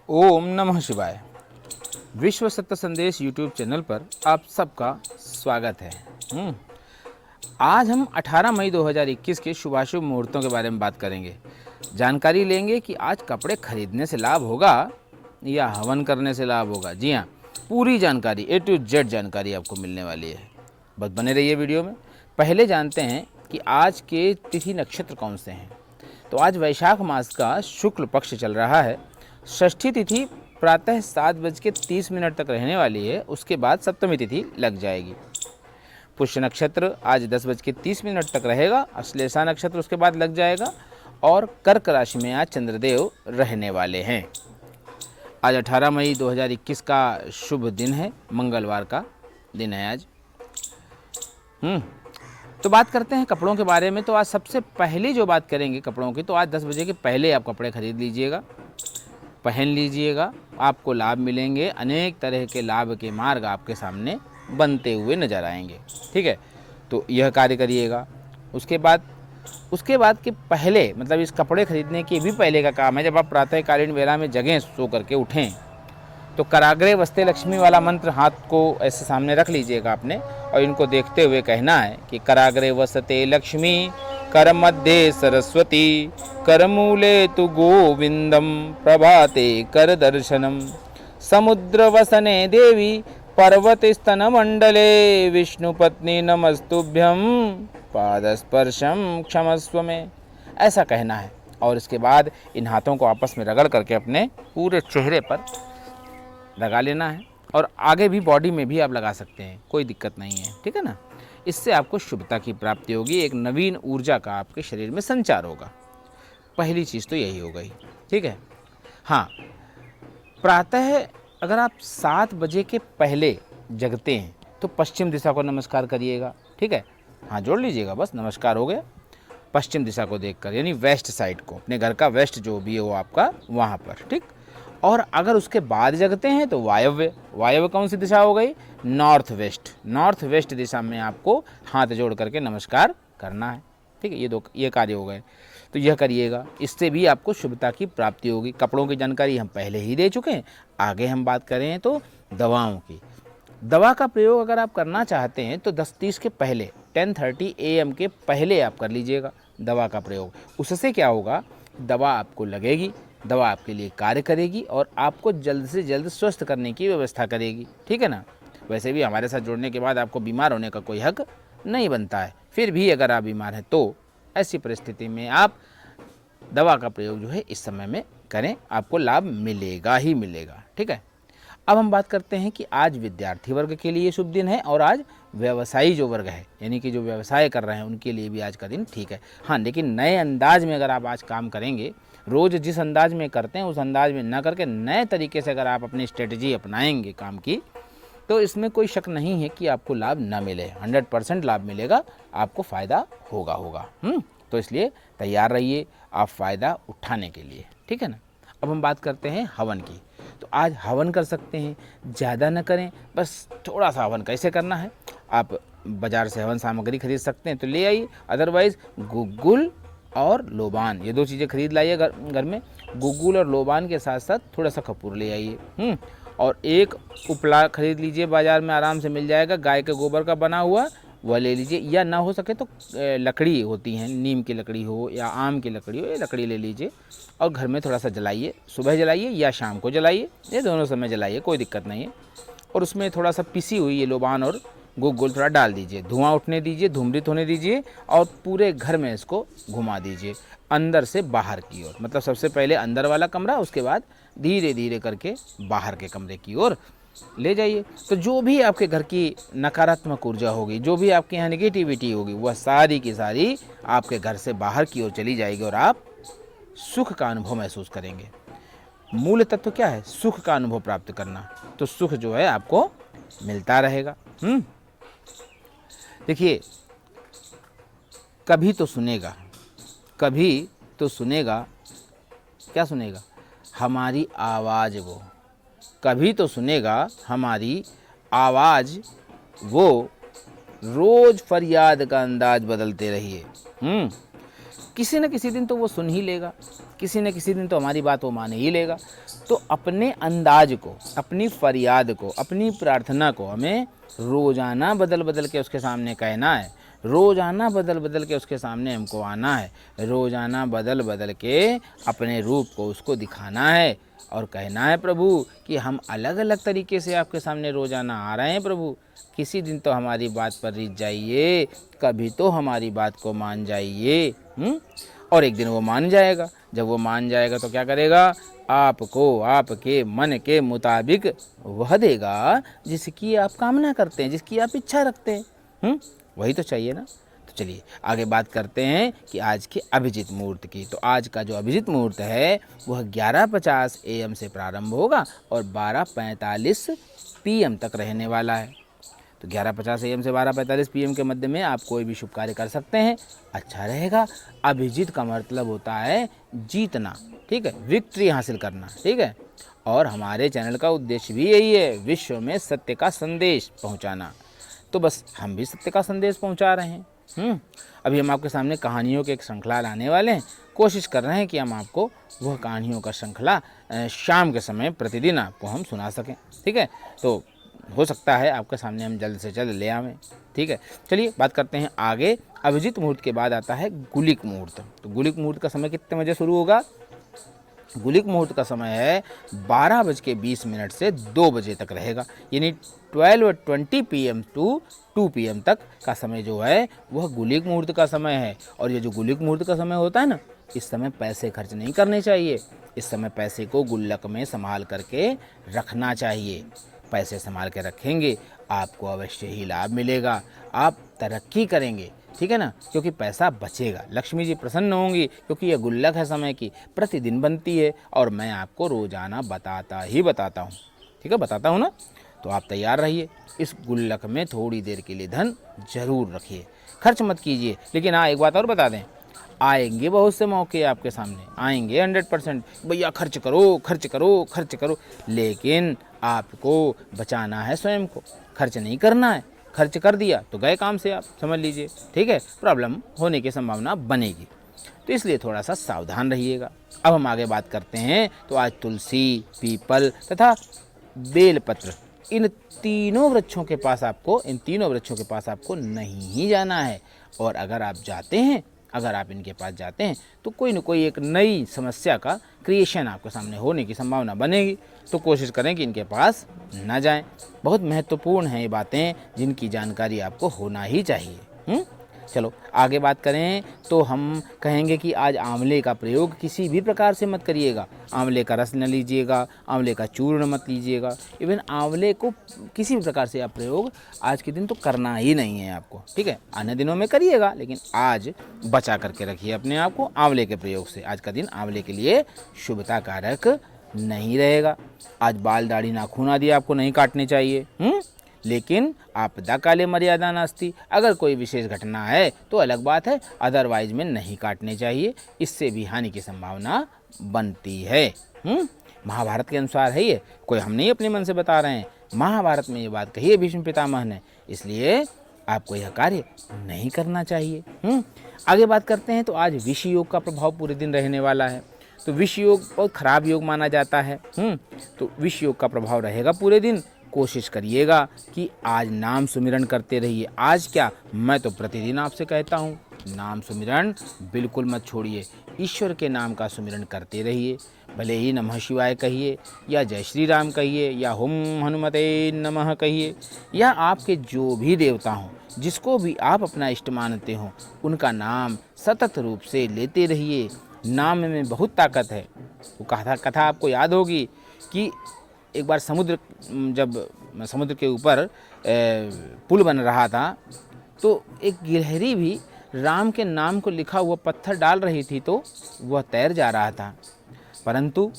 ओम नमः शिवाय। विश्व सत्य संदेश यूट्यूब चैनल पर आप सबका स्वागत है। आज हम 18 मई 2021 के शुभाशुभ मुहूर्तों के बारे में बात करेंगे। जानकारी लेंगे कि आज कपड़े खरीदने से लाभ होगा या हवन करने से लाभ होगा। जी हाँ, पूरी जानकारी A to Z जानकारी आपको मिलने वाली है। बस बने रहिए वीडियो में। पहले जानते हैं कि आज के तिथि नक्षत्र कौन से हैं। तो आज वैशाख मास का शुक्ल पक्ष चल रहा है। षष्ठी तिथि प्रातः 7:30 तक रहने वाली है। उसके बाद सप्तमी तिथि लग जाएगी। पुष्य नक्षत्र आज 10:30 तक रहेगा। अश्लेषा नक्षत्र उसके बाद लग जाएगा और कर्क राशि में आज चंद्रदेव रहने वाले हैं। आज 18 मई 2021 का शुभ दिन है, मंगलवार का दिन है आज। तो बात करते हैं कपड़ों के बारे में। तो आज सबसे पहली जो बात करेंगे कपड़ों की, तो आज 10 बजे के पहले आप कपड़े खरीद लीजिएगा, पहन लीजिएगा। आपको लाभ मिलेंगे, अनेक तरह के लाभ के मार्ग आपके सामने बनते हुए नजर आएंगे। ठीक है, तो यह कार्य करिएगा। उसके बाद के पहले, मतलब इस कपड़े खरीदने के भी पहले का काम है, जब आप प्रातःकालीन वेला में जगें, सो करके उठें, तो कराग्रे वस्ते लक्ष्मी वाला मंत्र हाथ को ऐसे सामने रख लीजिएगा आपने, और इनको देखते हुए कहना है कि कराग्रे वसते लक्ष्मी, कर मध्य सरस्वती, कर मूले तु गोविंदम, प्रभाते कर दर्शनम, समुद्र वसने देवी, पर्वत स्तन मंडले, विष्णु पत्नी नमस्तुभ्यम, पादस्पर्शम क्षमस्व में, ऐसा कहना है। और इसके बाद इन हाथों को आपस में रगड़ करके अपने पूरे चेहरे पर लगा लेना है, और आगे भी बॉडी में भी आप लगा सकते हैं, कोई दिक्कत नहीं है। ठीक है ना। इससे आपको शुभता की प्राप्ति होगी, एक नवीन ऊर्जा का आपके शरीर में संचार होगा। पहली चीज़ तो यही हो गई। ठीक है। हाँ, प्रातः अगर आप 7 बजे के पहले जगते हैं तो पश्चिम दिशा को नमस्कार करिएगा। ठीक है, हाँ जोड़ लीजिएगा, बस नमस्कार हो गया। पश्चिम दिशा को देखकर, यानी वेस्ट साइड को, अपने घर का वेस्ट जो भी हो आपका, वहाँ पर। ठीक। और अगर उसके बाद जगते हैं तो वायव्य कौन सी दिशा हो गई? नॉर्थ वेस्ट दिशा में आपको हाथ जोड़ करके नमस्कार करना है। ठीक है, ये कार्य हो गए, तो यह करिएगा। इससे भी आपको शुभता की प्राप्ति होगी। कपड़ों की जानकारी हम पहले ही दे चुके हैं। आगे हम बात करें तो दवाओं की। दवा का प्रयोग अगर आप करना चाहते हैं तो 10:30 के पहले, 10:30 AM के पहले आप कर लीजिएगा दवा का प्रयोग। उससे क्या होगा, दवा आपको लगेगी, दवा आपके लिए कार्य करेगी और आपको जल्द से जल्द स्वस्थ करने की व्यवस्था करेगी। ठीक है ना। वैसे भी हमारे साथ जुड़ने के बाद आपको बीमार होने का कोई हक नहीं बनता है। फिर भी अगर आप बीमार हैं तो ऐसी परिस्थिति में आप दवा का प्रयोग जो है इस समय में करें, आपको लाभ मिलेगा ही मिलेगा। ठीक है। अब हम बात करते हैं कि आज विद्यार्थी वर्ग के लिए शुभ दिन है, और आज व्यवसायी जो वर्ग है, यानी कि जो व्यवसाय कर रहे हैं, उनके लिए भी आज का दिन ठीक है। हाँ, लेकिन नए अंदाज में अगर आप आज काम करेंगे, रोज़ जिस अंदाज में करते हैं उस अंदाज में ना करके नए तरीके से अगर आप अपनी स्ट्रेटजी अपनाएंगे काम की, तो इसमें कोई शक नहीं है कि आपको लाभ ना मिले। 100% लाभ मिलेगा, आपको फ़ायदा होगा। तो इसलिए तैयार रहिए आप फ़ायदा उठाने के लिए। ठीक है ना। अब हम बात करते हैं हवन की। तो आज हवन कर सकते हैं, ज़्यादा न करें, बस थोड़ा सा हवन। कैसे करना है, आप बाज़ार से हवन सामग्री खरीद सकते हैं तो ले आइए, अदरवाइज़ गुग्गुल और लोबान, ये 2 चीज़ें खरीद लाइए घर में। गुग्गुल और लोबान के साथ साथ थोड़ा सा कपूर ले आइए। और एक उपला खरीद लीजिए, बाज़ार में आराम से मिल जाएगा, गाय के गोबर का बना हुआ, वह ले लीजिए। या ना हो सके तो लकड़ी होती हैं, नीम की लकड़ी हो या आम की लकड़ी हो, ये लकड़ी ले लीजिए और घर में थोड़ा सा जलाइए। सुबह जलाइए या शाम को जलाइए, ये दोनों समय जलाइए, कोई दिक्कत नहीं है। और उसमें थोड़ा सा पिसी हुई ये लोबान और गुग्गुल थोड़ा डाल दीजिए, धुआं उठने दीजिए, धूम्रित होने दीजिए, और पूरे घर में इसको घुमा दीजिए, अंदर से बाहर की ओर। मतलब सबसे पहले अंदर वाला कमरा, उसके बाद धीरे धीरे करके बाहर के कमरे की ओर ले जाइए। तो जो भी आपके घर की नकारात्मक ऊर्जा होगी, जो भी आपके यहाँ नेगेटिविटी होगी, वह सारी की सारी आपके घर से बाहर की ओर चली जाएगी और आप सुख का अनुभव महसूस करेंगे। मूल तत्व क्या है? सुख का अनुभव प्राप्त करना। तो सुख जो है आपको मिलता रहेगा। देखिए, कभी तो सुनेगा, क्या सुनेगा? हमारी आवाज़ वो। कभी तो सुनेगा हमारी आवाज़ वो। रोज़ फरियाद का अंदाज बदलते रहिए। किसी न किसी दिन तो वो सुन ही लेगा, किसी न किसी दिन तो हमारी बात वो मान ही लेगा। तो अपने अंदाज को, अपनी फरियाद को, अपनी प्रार्थना को हमें रोज़ाना बदल बदल के उसके सामने कहना है, रोज़ाना बदल बदल के उसके सामने हमको आना है, रोज़ाना बदल बदल के अपने रूप को उसको दिखाना है और कहना है प्रभु कि हम अलग अलग तरीके से आपके सामने रोज़ाना आ रहे हैं प्रभु, किसी दिन तो हमारी बात पर रिझ जाइए, कभी तो हमारी बात को मान जाइए। और एक दिन वो मान जाएगा। जब वो मान जाएगा तो क्या करेगा? आपको आपके मन के मुताबिक वह देगा जिसकी आप कामना करते हैं, जिसकी आप इच्छा रखते हैं। वही तो चाहिए ना। तो चलिए आगे बात करते हैं कि आज के अभिजीत मुहूर्त की। तो आज का जो अभिजीत मुहूर्त है वह 11:50 AM से प्रारंभ होगा और 12:45 PM तक रहने वाला है। तो 11:50 AM से 12:45 PM के मध्य में आप कोई भी शुभ कार्य कर सकते हैं, अच्छा रहेगा। अभिजीत का मतलब होता है जीतना, ठीक है, विक्ट्री हासिल करना, ठीक है। और हमारे चैनल का उद्देश्य भी यही है, विश्व में सत्य का संदेश पहुंचाना। तो बस हम भी सत्य का संदेश पहुंचा रहे हैं। अभी हम आपके सामने कहानियों की एक श्रृंखला लाने वाले हैं। कोशिश कर रहे हैं कि हम आपको वह कहानियों का श्रृंखला शाम के समय प्रतिदिन आपको हम सुना सकें, ठीक है। तो हो सकता है आपके सामने हम जल्द से जल्द ले आवें, ठीक है। चलिए बात करते हैं आगे। अभिजीत मुहूर्त के बाद आता है गुलिक मुहूर्त। तो गुलिक मुहूर्त का समय कितने बजे शुरू होगा? गुलिक मुहूर्त का समय है 12:20 से 2 बजे तक रहेगा, यानी 12:20 PM to 2 PM तक का समय जो है वह गुलिक मुहूर्त का समय है। और ये जो गुलिक मुहूर्त का समय होता है ना, इस समय पैसे खर्च नहीं करने चाहिए। इस समय पैसे को गुल्लक में संभाल करके रखना चाहिए। पैसे संभाल के रखेंगे आपको अवश्य ही लाभ मिलेगा, आप तरक्की करेंगे, ठीक है ना, क्योंकि पैसा बचेगा, लक्ष्मी जी प्रसन्न होंगी, क्योंकि यह गुल्लक है समय की, प्रतिदिन बनती है और मैं आपको रोजाना बताता हूँ, ठीक है, बताता हूँ ना। तो आप तैयार रहिए, इस गुल्लक में थोड़ी देर के लिए धन जरूर रखिए, खर्च मत कीजिए। लेकिन हाँ, एक बात और बता दें, आएंगे बहुत से मौके आपके सामने, आएंगे 100%, भैया खर्च करो खर्च करो खर्च करो, लेकिन आपको बचाना है स्वयं को, खर्च नहीं करना है। खर्च कर दिया तो गए काम से, आप समझ लीजिए, ठीक है, प्रॉब्लम होने की संभावना बनेगी। तो इसलिए थोड़ा सा सावधान रहिएगा। अब हम आगे बात करते हैं। तो आज तुलसी, पीपल तथा बेलपत्र, इन तीनों वृक्षों के पास आपको नहीं ही जाना है। और अगर आप इनके पास जाते हैं तो कोई न कोई एक नई समस्या का क्रिएशन आपके सामने होने की संभावना बनेगी। तो कोशिश करें कि इनके पास न जाएं। बहुत महत्वपूर्ण हैं ये बातें, जिनकी जानकारी आपको होना ही चाहिए। चलो आगे बात करें तो हम कहेंगे कि आज आंवले का प्रयोग किसी भी प्रकार से मत करिएगा। आंवले का रस न लीजिएगा, आंवले का चूर्ण मत लीजिएगा, इवन आंवले को किसी भी प्रकार से आप प्रयोग आज के दिन तो करना ही नहीं है आपको, ठीक है। अन्य दिनों में करिएगा, लेकिन आज बचा करके रखिए अपने आप को आंवले के प्रयोग से। आज का दिन आंवले के लिए शुभता कारक नहीं रहेगा। आज बाल दाढ़ी नाखून आदि आपको नहीं काटने चाहिए, लेकिन आपदा काले मर्यादा नास्ति। अगर कोई विशेष घटना है तो अलग बात है, अदरवाइज में नहीं काटने चाहिए, इससे भी हानि की संभावना बनती है। महाभारत के अनुसार है ये, कोई हम नहीं अपने मन से बता रहे हैं, महाभारत में ये बात कही है भीष्म पितामह ने, इसलिए आपको यह कार्य नहीं करना चाहिए। आगे बात करते हैं। तो आज विष योग का प्रभाव पूरे दिन रहने वाला है। तो विष योग बहुत खराब योग माना जाता है। तो विष योग का प्रभाव रहेगा पूरे दिन। कोशिश करिएगा कि आज नाम सुमिरन करते रहिए। आज क्या, मैं तो प्रतिदिन आपसे कहता हूँ, नाम सुमिरन बिल्कुल मत छोड़िए। ईश्वर के नाम का सुमिरन करते रहिए, भले ही नमः शिवाय कहिए या जय श्री राम कहिए या हुम हनुमते नमः कहिए, या आपके जो भी देवता हों, जिसको भी आप अपना इष्ट मानते हो, उनका नाम सतत रूप से लेते रहिए। नाम में बहुत ताकत है। वो कथा आपको याद होगी कि एक बार जब समुद्र के ऊपर पुल बन रहा था, तो एक गिलहरी भी राम के नाम को लिखा हुआ पत्थर डाल रही थी, तो वह तैर जा रहा था। परंतु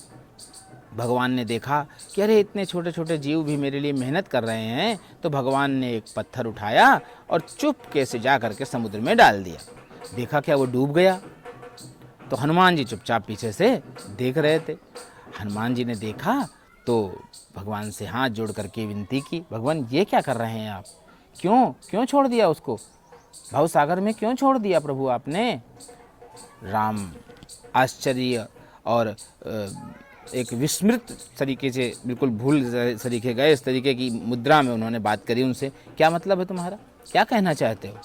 भगवान ने देखा कि अरे इतने छोटे छोटे जीव भी मेरे लिए मेहनत कर रहे हैं, तो भगवान ने एक पत्थर उठाया और चुपके से जा करके समुद्र में डाल दिया। देखा क्या, वो डूब गया। तो हनुमान जी चुपचाप पीछे से देख रहे थे। हनुमान जी ने देखा तो भगवान से हाथ जोड़ करके विनती की, भगवान ये क्या कर रहे हैं आप, क्यों छोड़ दिया उसको, भव सागर में क्यों छोड़ दिया प्रभु आपने। राम आश्चर्य और एक विस्मृत तरीके से, बिल्कुल भूल तरीके गए, इस तरीके की मुद्रा में उन्होंने बात करी उनसे, क्या मतलब है तुम्हारा, क्या कहना चाहते हो।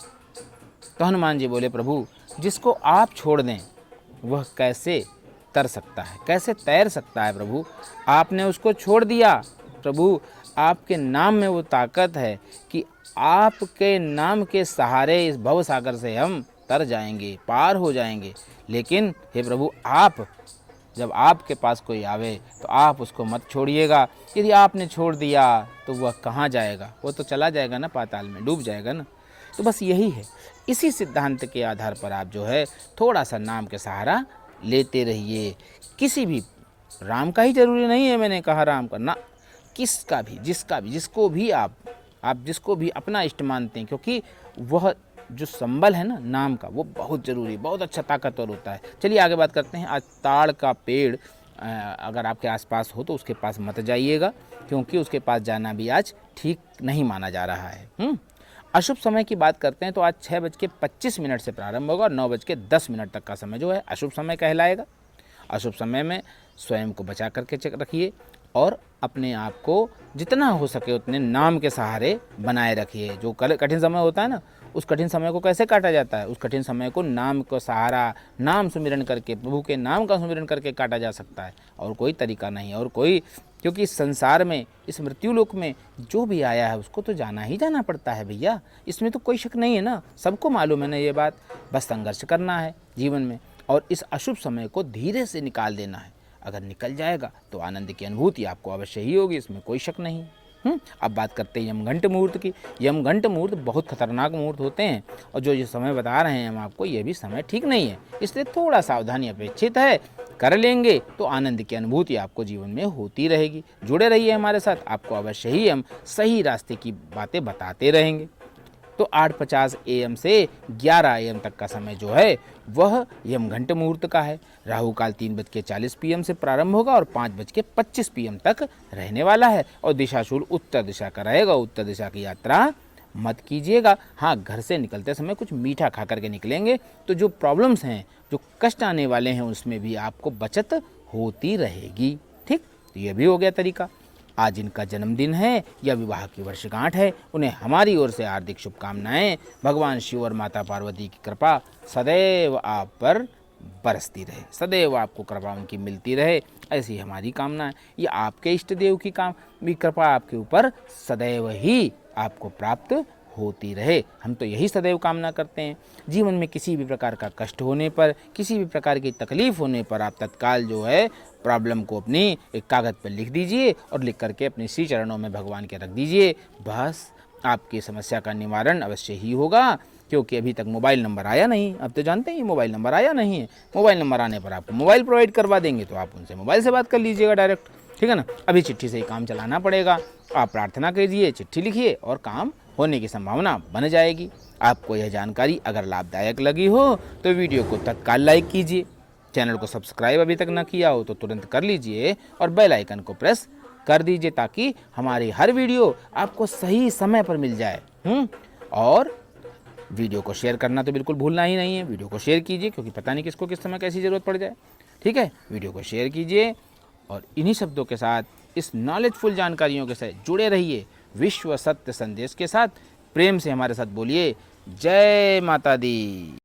तो हनुमान जी बोले, प्रभु जिसको आप छोड़ दें वह कैसे तर सकता है, कैसे तैर सकता है प्रभु। आपने उसको छोड़ दिया प्रभु, आपके नाम में वो ताकत है कि आपके नाम के सहारे इस भव सागर से हम तर जाएंगे, पार हो जाएंगे। लेकिन हे प्रभु, आप जब आपके पास कोई आवे तो आप उसको मत छोड़िएगा। यदि आपने छोड़ दिया तो वह कहाँ जाएगा, वो तो चला जाएगा ना, पाताल में डूब जाएगा ना। तो बस यही है, इसी सिद्धांत के आधार पर आप जो है थोड़ा सा नाम के सहारा लेते रहिए। किसी भी, राम का ही जरूरी नहीं है, मैंने कहा राम का ना, किसका भी, जिसका भी, जिसको भी आप जिसको भी अपना इष्ट मानते हैं, क्योंकि वह जो संबल है ना नाम का, वो बहुत ज़रूरी, बहुत अच्छा ताकतवर होता है। चलिए आगे बात करते हैं। आज ताड़ का पेड़ अगर आपके आसपास हो तो उसके पास मत जाइएगा, क्योंकि उसके पास जाना भी आज ठीक नहीं माना जा रहा है। अशुभ समय की बात करते हैं तो आज 6:25 से प्रारंभ होगा और 9:10 तक का समय जो है अशुभ समय कहलाएगा। अशुभ समय में स्वयं को बचा करके रखिए और अपने आप को जितना हो सके उतने नाम के सहारे बनाए रखिए। जो कठिन समय होता है ना, उस कठिन समय को कैसे काटा जाता है, उस कठिन समय को नाम का सहारा, नाम सुमिरन करके, प्रभु के नाम का सुमिरन करके काटा जा सकता है, और कोई तरीका नहीं, और कोई, क्योंकि इस संसार में, इस मृत्युलोक में जो भी आया है उसको तो जाना ही जाना पड़ता है भैया, इसमें तो कोई शक नहीं है ना, सबको मालूम है ना ये बात। बस संघर्ष करना है जीवन में और इस अशुभ समय को धीरे से निकाल देना है। अगर निकल जाएगा तो आनंद की अनुभूति आपको अवश्य ही होगी, इसमें कोई शक नहीं। अब बात करते हैं यमघंट मुहूर्त की। यमघंट मुहूर्त बहुत खतरनाक मुहूर्त होते हैं, और जो ये समय बता रहे हैं हम आपको, ये भी समय ठीक नहीं है, इसलिए थोड़ा सावधानी अपेक्षित है। कर लेंगे तो आनंद की अनुभूति आपको जीवन में होती रहेगी। जुड़े रहिए हमारे साथ, आपको अवश्य ही हम सही रास्ते की बातें बताते रहेंगे। तो 8:50 AM से 11 AM तक का समय जो है वह यमघंट मुहूर्त का है। राहु काल 3:40 PM से प्रारंभ होगा और 5:25 PM तक रहने वाला है, और दिशाशूल उत्तर दिशा का रहेगा। उत्तर दिशा की यात्रा मत कीजिएगा। हाँ, घर से निकलते समय कुछ मीठा खा करके निकलेंगे तो जो प्रॉब्लम्स हैं, जो कष्ट आने वाले हैं, उसमें भी आपको बचत होती रहेगी। ठीक, तो ये भी हो गया तरीका। आज जिनका जन्मदिन है या विवाह की वर्षगांठ है, उन्हें हमारी ओर से हार्दिक शुभकामनाएं। भगवान शिव और माता पार्वती की कृपा सदैव आप पर बरसती रहे, सदैव आपको कृपा उनकी मिलती रहे, ऐसी हमारी कामना है। ये आपके इष्ट देव की भी कृपा आपके ऊपर सदैव ही आपको प्राप्त होती रहे। हम तो यही सदैव कामना करते हैं। जीवन में किसी भी प्रकार का कष्ट होने पर, किसी भी प्रकार की तकलीफ होने पर, आप तत्काल जो है प्रॉब्लम को अपनी एक कागज़ पर लिख दीजिए और लिख करके अपने श्री चरणों में भगवान के रख दीजिए। बस आपकी समस्या का निवारण अवश्य ही होगा, क्योंकि अभी तक मोबाइल नंबर आया नहीं। अब तो जानते हैं मोबाइल नंबर आया नहीं है। मोबाइल नंबर आने पर आपको मोबाइल प्रोवाइड करवा देंगे, तो आप उनसे मोबाइल से बात कर लीजिएगा डायरेक्ट, ठीक है ना। अभी चिट्ठी से ही काम चलाना पड़ेगा। आप प्रार्थना कीजिए, चिट्ठी लिखिए और काम होने की संभावना बन जाएगी। आपको यह जानकारी अगर लाभदायक लगी हो तो वीडियो को तत्काल लाइक कीजिए। चैनल को सब्सक्राइब अभी तक ना किया हो तो तुरंत कर लीजिए और बेल आइकन को प्रेस कर दीजिए, ताकि हमारी हर वीडियो आपको सही समय पर मिल जाए। और वीडियो को शेयर करना तो बिल्कुल भूलना ही नहीं है। वीडियो को शेयर कीजिए, क्योंकि पता नहीं किसको किस समय कैसी ज़रूरत पड़ जाए। ठीक है, वीडियो को शेयर कीजिए और इन्हीं शब्दों के साथ, इस नॉलेजफुल जानकारियों के साथ जुड़े रहिए। विश्व सत्य संदेश के साथ प्रेम से हमारे साथ बोलिए, जय माता दी।